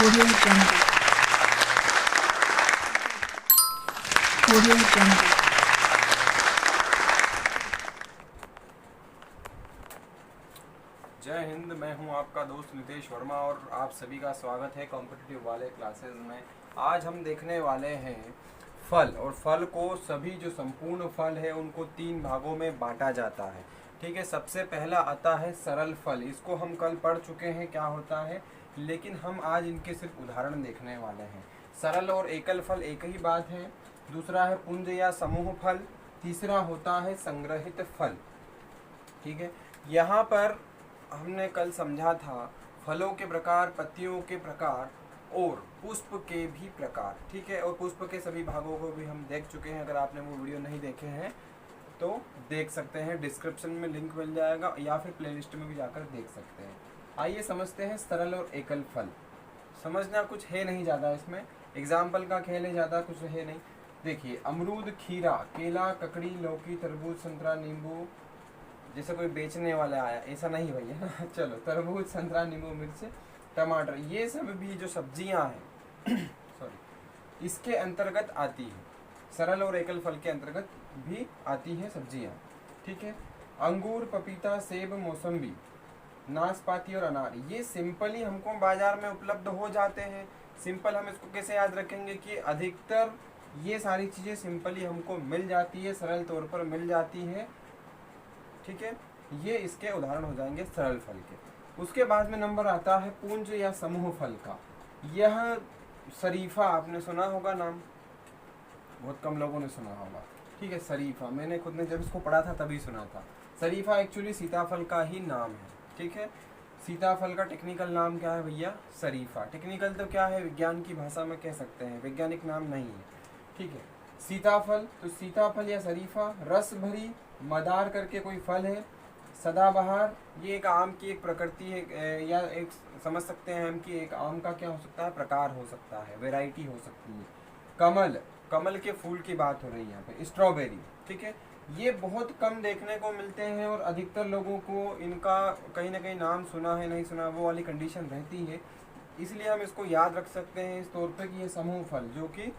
Audio Jungle. Audio Jungle. जय हिंद। मैं हूं आपका दोस्त नितेश वर्मा और आप सभी का स्वागत है कॉम्पिटिटिव वाले क्लासेस में। आज हम देखने वाले हैं फल, और फल को सभी जो संपूर्ण फल है उनको 3 भागों में बांटा जाता है। ठीक है, सबसे पहला आता है सरल फल। इसको हम कल पढ़ चुके हैं क्या होता है, लेकिन हम आज इनके सिर्फ उदाहरण देखने वाले हैं। सरल और एकल फल एक ही बात है। दूसरा है पुंज या समूह फल। तीसरा होता है संग्रहित फल। ठीक है, यहाँ पर हमने कल समझा था फलों के प्रकार, पत्तियों के प्रकार और पुष्प के भी प्रकार। ठीक है, और पुष्प के सभी भागों को भी हम देख चुके हैं। अगर आपने वो वीडियो नहीं देखे हैं तो देख सकते हैं, डिस्क्रिप्शन में लिंक मिल जाएगा या फिर प्लेलिस्ट में भी जाकर देख सकते हैं। आइए समझते हैं सरल और एकल फल। समझना कुछ है नहीं ज़्यादा, इसमें एग्जाम्पल का खेल है, ज़्यादा कुछ है नहीं। देखिए, अमरूद, खीरा, केला, ककड़ी, लौकी, तरबूज, संतरा, नींबू। जैसे कोई बेचने वाला आया, ऐसा नहीं भैया चलो, तरबूज, संतरा, नींबू, मिर्च, टमाटर, ये सब भी जो सब्जियां हैं सॉरी, इसके अंतर्गत आती है। सरल और एकल फल के अंतर्गत भी आती है सब्जियां। ठीक है, अंगूर, पपीता, सेब, मौसम्बी, नाशपाती और अनार, ये सिंपली हमको बाजार में उपलब्ध हो जाते हैं। सिंपल हम इसको कैसे याद रखेंगे कि अधिकतर ये सारी चीज़ें सिंपली हमको मिल जाती है, सरल तौर पर मिल जाती है। ठीक है, ये इसके उदाहरण हो जाएंगे सरल फल के। उसके बाद में नंबर आता है पुंज या समूह फल का। यह शरीफा, आपने सुना होगा नाम, बहुत कम लोगों ने सुना होगा। ठीक है, शरीफा मैंने खुद ने जब इसको पढ़ा था तभी सुना था। शरीफा एक्चुअली सीताफल का ही नाम है। ठीक है, सीताफल का टेक्निकल नाम क्या है भैया? शरीफा। टेक्निकल तो क्या है, विज्ञान की भाषा में कह सकते हैं, वैज्ञानिक नाम नहीं है। ठीक है, सीताफल, तो सीताफल या शरीफा। रस भरी, मदार करके कोई फल है। सदाबहार, ये एक आम की एक प्रकृति है, या एक समझ सकते हैं हम कि एक आम का क्या हो सकता है, प्रकार हो सकता है, वैरायटी हो सकती है। कमल, कमल के फूल की बात हो रही है यहाँ पे। स्ट्रॉबेरी, ठीक है, ये बहुत कम देखने को मिलते हैं और अधिकतर लोगों को इनका कहीं ना कहीं नाम सुना है, नहीं सुना, वो वाली कंडीशन रहती है। इसलिए हम इसको याद रख सकते हैं इस तौर पे कि ये समूह फल, जो कि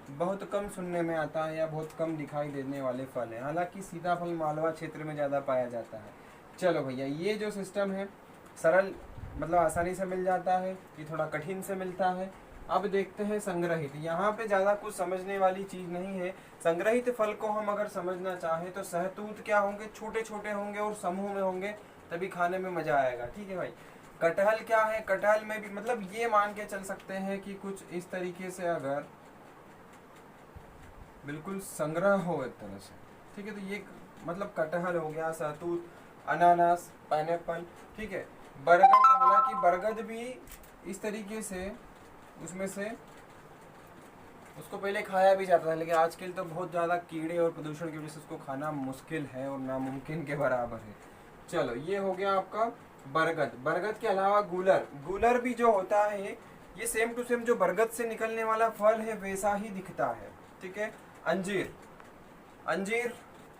बहुत कम सुनने में आता है या बहुत कम दिखाई देने वाले फल हैं। हालांकि सीताफल मालवा क्षेत्र में ज़्यादा पाया जाता है। चलो भैया, ये जो सिस्टम है सरल मतलब आसानी से मिल जाता है, ये थोड़ा कठिन से मिलता है। अब देखते हैं संग्रहित। यहाँ पे ज़्यादा कुछ समझने वाली चीज़ नहीं है। संग्रहित फल को हम अगर समझना चाहें तो सहतूत क्या होंगे, छोटे छोटे होंगे और समूह में होंगे, तभी खाने में मज़ा आएगा। ठीक है भाई। कटहल क्या है, कटहल में भी मतलब ये मान के चल सकते हैं कि कुछ इस तरीके से अगर बिल्कुल संग्रह हो एक तरह से। ठीक है, तो ये मतलब कटहल हो गया, सहतूत, अनानास, पाइनएप्पल। ठीक है, बरगद, हालांकि बरगद भी इस तरीके से उसमें से उसको पहले खाया भी जाता था, लेकिन आजकल तो बहुत ज़्यादा कीड़े और प्रदूषण की वजह से उसको खाना मुश्किल है और नामुमकिन के बराबर है। चलो, ये हो गया आपका बरगद। बरगद के अलावा गूलर, गूलर भी जो होता है ये सेम टू सेम जो बरगद से निकलने वाला फल है वैसा ही दिखता है। ठीक है, अंजीर, अंजीर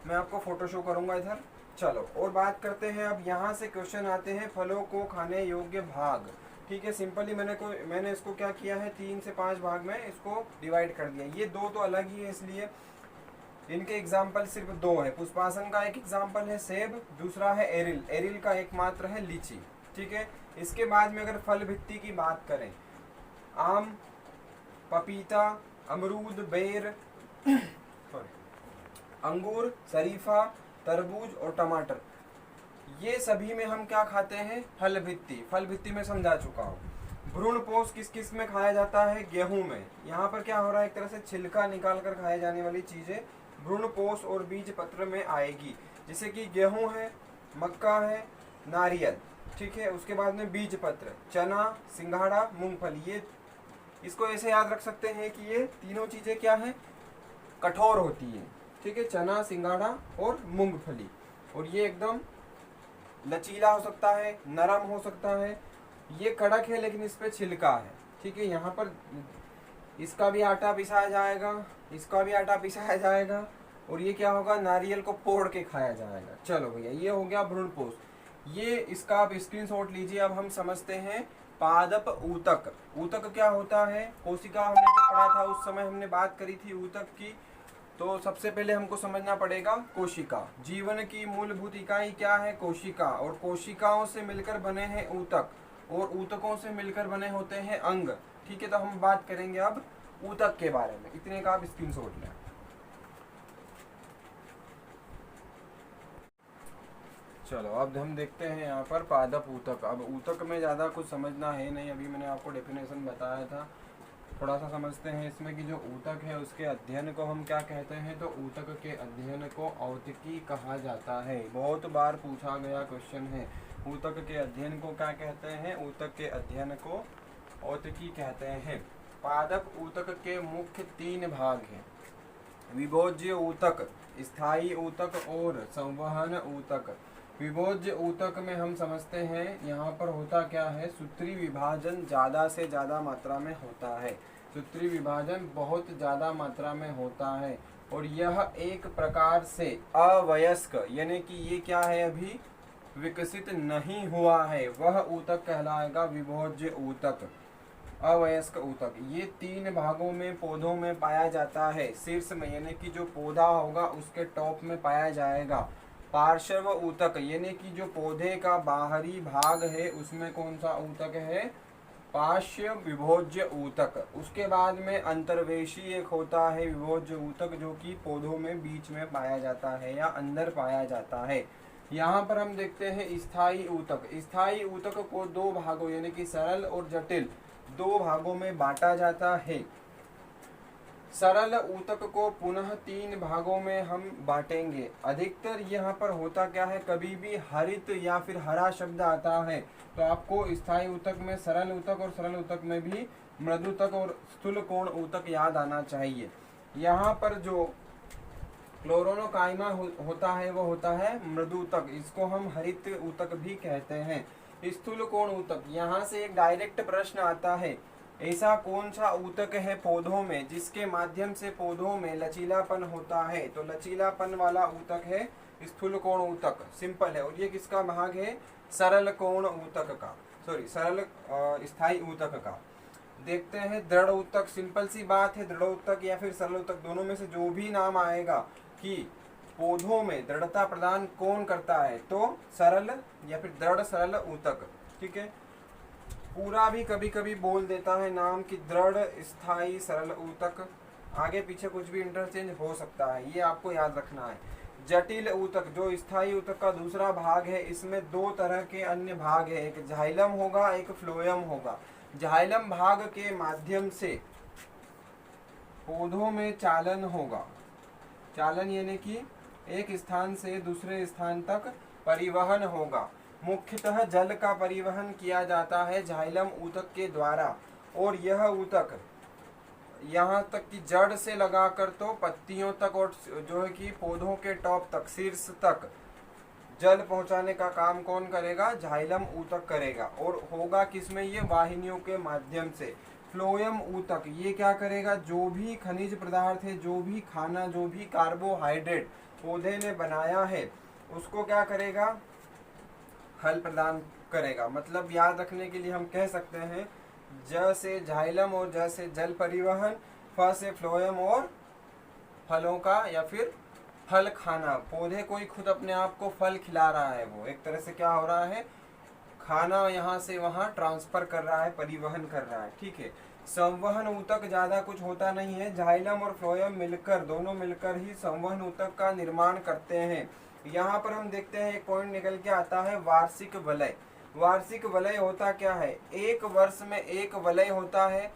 मैं आपको फोटो शो करूंगा इधर। चलो, और बात करते हैं अब यहाँ से क्वेश्चन आते हैं फलों को खाने योग्य भाग। ठीक है, सिंपली मैंने इसको क्या किया है, 3 से 5 भाग में इसको डिवाइड कर दिया। ये 2 तो अलग ही है, इसलिए इनके एग्जाम्पल सिर्फ 2 है। पुष्पासन का एक एग्जाम्पल है सेब, दूसरा है एरिल, एरिल का एकमात्र है लीची। ठीक है, इसके बाद में अगर फल भित्ति की बात करें, आम, पपीता, अमरूद, बेर अंगूर, शरीफा, तरबूज और टमाटर, ये सभी में हम क्या खाते हैं, फल भित्ति। फल भित्ति में समझा चुका हूँ। भ्रूण पोष किस किस में खाया जाता है, गेहूं में। यहाँ पर क्या हो रहा है, एक तरह से छिलका निकाल कर खाए जाने वाली चीजें भ्रूण पोष और बीज पत्र में आएगी। जैसे कि गेहूं है, मक्का है, नारियल। ठीक है, उसके बाद में बीज पत्र, चना, सिंघाड़ा, मूंगफली। ये इसको ऐसे याद रख सकते हैं कि ये तीनों चीजें क्या है, कठोर होती है। ठीक है, चना, सिंघाड़ा और मूंगफली। और ये एकदम लचीला हो सकता है, नरम हो सकता है। ये कड़क है लेकिन इस पे छिलका है। ठीक है, यहाँ पर इसका भी आटा पिसाया जाएगा, इसका भी आटा पिसाया जाएगा, और ये क्या होगा, नारियल को पोड़ के खाया जाएगा। चलो भैया, ये हो गया भ्रूणपोष। ये इसका आप स्क्रीनशॉट लीजिए। अब हम समझते हैं पादप ऊतक। ऊतक क्या होता है? कोशिका हमने जो पढ़ा था उस समय हमने बात करी थी ऊतक की। तो सबसे पहले हमको समझना पड़ेगा कोशिका। जीवन की मूलभूत इकाई क्या है? कोशिका। और कोशिकाओं से मिलकर बने हैं ऊतक, और ऊतकों से मिलकर बने होते हैं अंग। ठीक है, तो हम बात करेंगे अब ऊतक के बारे में। इतने का आप स्क्रीनशॉट लें। चलो अब हम देखते हैं यहाँ पर पादप ऊतक। अब ऊतक में ज़्यादा कुछ समझना है नहीं, अभी मैंने आपको डेफिनेशन बताया था। थोड़ा सा समझते हैं इसमें कि जो ऊतक है उसके अध्ययन को हम क्या कहते हैं। तो ऊतक के अध्ययन को औतकी कहा जाता है। बहुत बार पूछा गया क्वेश्चन है, ऊतक के अध्ययन को क्या कहते हैं? ऊतक के अध्ययन को औतकी कहते हैं। पादप ऊतक के मुख्य 3 भाग हैं: विभोज्य ऊतक, स्थायी ऊतक और संवहन ऊतक। विभोज्य ऊतक में हम समझते हैं यहाँ पर होता क्या है, सूत्री विभाजन ज़्यादा से ज़्यादा मात्रा में होता है। सूत्री विभाजन बहुत ज़्यादा मात्रा में होता है, और यह एक प्रकार से अवयस्क, यानी कि ये क्या है, अभी विकसित नहीं हुआ है, वह ऊतक कहलाएगा विभोज्य ऊतक, अवयस्क ऊतक। ये 3 भागों में पौधों में पाया जाता है। शीर्ष में यानी कि जो पौधा होगा उसके टॉप में पाया जाएगा। पार्श्व ऊतक यानी कि जो पौधे का बाहरी भाग है उसमें कौन सा ऊतक है? पार्श्व विभोज्य ऊतक। उसके बाद में अंतर्वेशी एक होता है विभोज्य ऊतक, जो कि पौधों में बीच में पाया जाता है या अंदर पाया जाता है। यहाँ पर हम देखते हैं स्थायी ऊतक। स्थायी ऊतक को 2 भागों यानी कि सरल और जटिल 2 भागों में बांटा जाता है। सरल ऊतक को पुनः 3 भागों में हम बांटेंगे। अधिकतर यहाँ पर होता क्या है, कभी भी हरित या फिर हरा शब्द आता है तो आपको स्थायी ऊतक में सरल ऊतक और सरल ऊतक में भी मृदुतक और स्थूल कोण ऊतक याद आना चाहिए। यहाँ पर जो क्लोरोनोकाइमा होता है वो होता है मृदुतक, इसको हम हरित ऊतक भी कहते हैं। स्थूल कोण ऊतक, यहाँ से एक डायरेक्ट प्रश्न आता है, ऐसा कौन सा ऊतक है पौधों में जिसके माध्यम से पौधों में लचीलापन होता है? तो लचीलापन वाला ऊतक है स्थूल कोण ऊतक, सिंपल है। और ये किसका भाग है? सरल कोण ऊतक का, सॉरी सरल स्थायी ऊतक का। देखते हैं दृढ़ ऊतक। सिंपल सी बात है, दृढ़ ऊतक या फिर सरल ऊतक, दोनों में से जो भी नाम आएगा कि पौधों में दृढ़ता प्रदान कौन करता है, तो सरल या फिर दृढ़ सरल ऊतक। ठीक है, पूरा भी कभी कभी बोल देता है नाम कि दृढ़ स्थायी सरल ऊतक, आगे पीछे कुछ भी इंटरचेंज हो सकता है, ये आपको याद रखना है। जटिल ऊतक जो स्थायी ऊतक का दूसरा भाग है, इसमें 2 तरह के अन्य भाग है, एक जाइलम होगा एक फ्लोएम होगा। जाइलम भाग के माध्यम से पौधों में चालन होगा। चालन यानी कि एक स्थान से दूसरे स्थान तक परिवहन होगा। मुख्यतः जल का परिवहन किया जाता है जाइलम ऊतक के द्वारा, और यह ऊतक यहाँ तक कि जड़ से लगाकर तो पत्तियों तक और जो है कि पौधों के टॉप तक, शीर्ष तक जल पहुंचाने का काम कौन करेगा? जाइलम ऊतक करेगा। और होगा किसमें? ये वाहिनियों के माध्यम से। फ्लोएम ऊतक ये क्या करेगा? जो भी खनिज पदार्थ है, जो भी खाना, जो भी कार्बोहाइड्रेट पौधे ने बनाया है उसको क्या करेगा? फल प्रदान करेगा। मतलब याद रखने के लिए हम कह सकते हैं ज से जाइलम और ज से जल परिवहन, फ से फ्लोएम और फलों का या फिर फल खाना। पौधे को ही खुद अपने आप को फल खिला रहा है, वो एक तरह से क्या हो रहा है, खाना यहाँ से वहाँ ट्रांसफर कर रहा है, परिवहन कर रहा है। ठीक है, संवहन ऊतक ज़्यादा कुछ होता नहीं है, जाइलम और फ्लोएम मिलकर, दोनों मिलकर ही संवहन ऊतक का निर्माण करते हैं। यहाँ पर हम देखते हैं एक पॉइंट निकल के आता है, वार्षिक वलय। वार्षिक वलय होता क्या है? एक वर्ष में एक वलय होता है,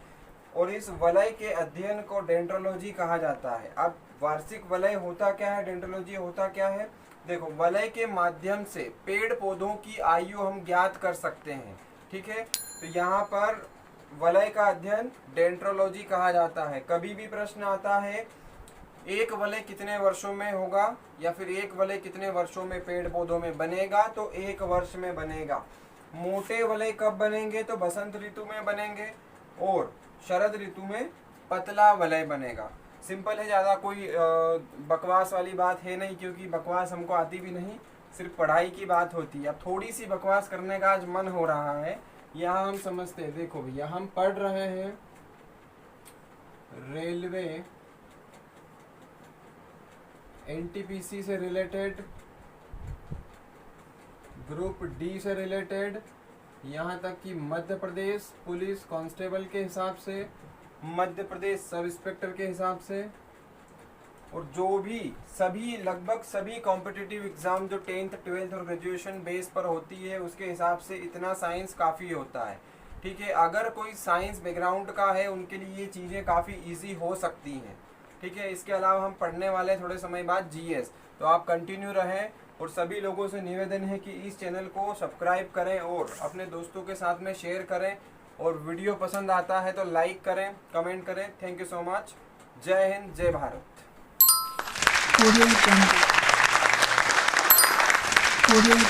और इस वलय के अध्ययन को डेंड्रोलॉजी कहा जाता है। अब वार्षिक वलय होता क्या है, डेंड्रोलॉजी होता क्या है? देखो, वलय के माध्यम से पेड़ पौधों की आयु हम ज्ञात कर सकते हैं। ठीक है, तो यहाँ पर वलय का अध्ययन डेंड्रोलॉजी कहा जाता है। कभी भी प्रश्न आता है एक वलय कितने वर्षों में होगा, या फिर एक वलय कितने वर्षों में पेड़ पौधों में बनेगा, तो 1 वर्ष में बनेगा। मोटे वलय कब बनेंगे? तो बसंत ऋतु में बनेंगे, और शरद ऋतु में पतला वलय बनेगा। सिंपल है, ज़्यादा कोई बकवास वाली बात है नहीं, क्योंकि बकवास हमको आती भी नहीं, सिर्फ पढ़ाई की बात होती है। अब थोड़ी सी बकवास करने का आज मन हो रहा है, यहाँ हम समझते हैं, देखो भैया हम पढ़ रहे हैं रेलवे एनटीपीसी से रिलेटेड, ग्रुप डी से रिलेटेड, यहाँ तक कि मध्य प्रदेश पुलिस कांस्टेबल के हिसाब से, मध्य प्रदेश सब इंस्पेक्टर के हिसाब से, और जो भी सभी लगभग सभी कॉम्पिटिटिव एग्जाम जो 10th 12th और ग्रेजुएशन बेस पर होती है उसके हिसाब से इतना साइंस काफ़ी होता है। ठीक है, अगर कोई साइंस बैकग्राउंड का है उनके लिए ये चीज़ें काफ़ी इजी हो सकती हैं। ठीक है, इसके अलावा हम पढ़ने वाले हैं थोड़े समय बाद जीएस, तो आप कंटिन्यू रहें। और सभी लोगों से निवेदन है कि इस चैनल को सब्सक्राइब करें और अपने दोस्तों के साथ में शेयर करें, और वीडियो पसंद आता है तो लाइक करें, कमेंट करें। Thank you so much. जय हिंद, जय Bharat. Audio Jungle. Audio Jungle.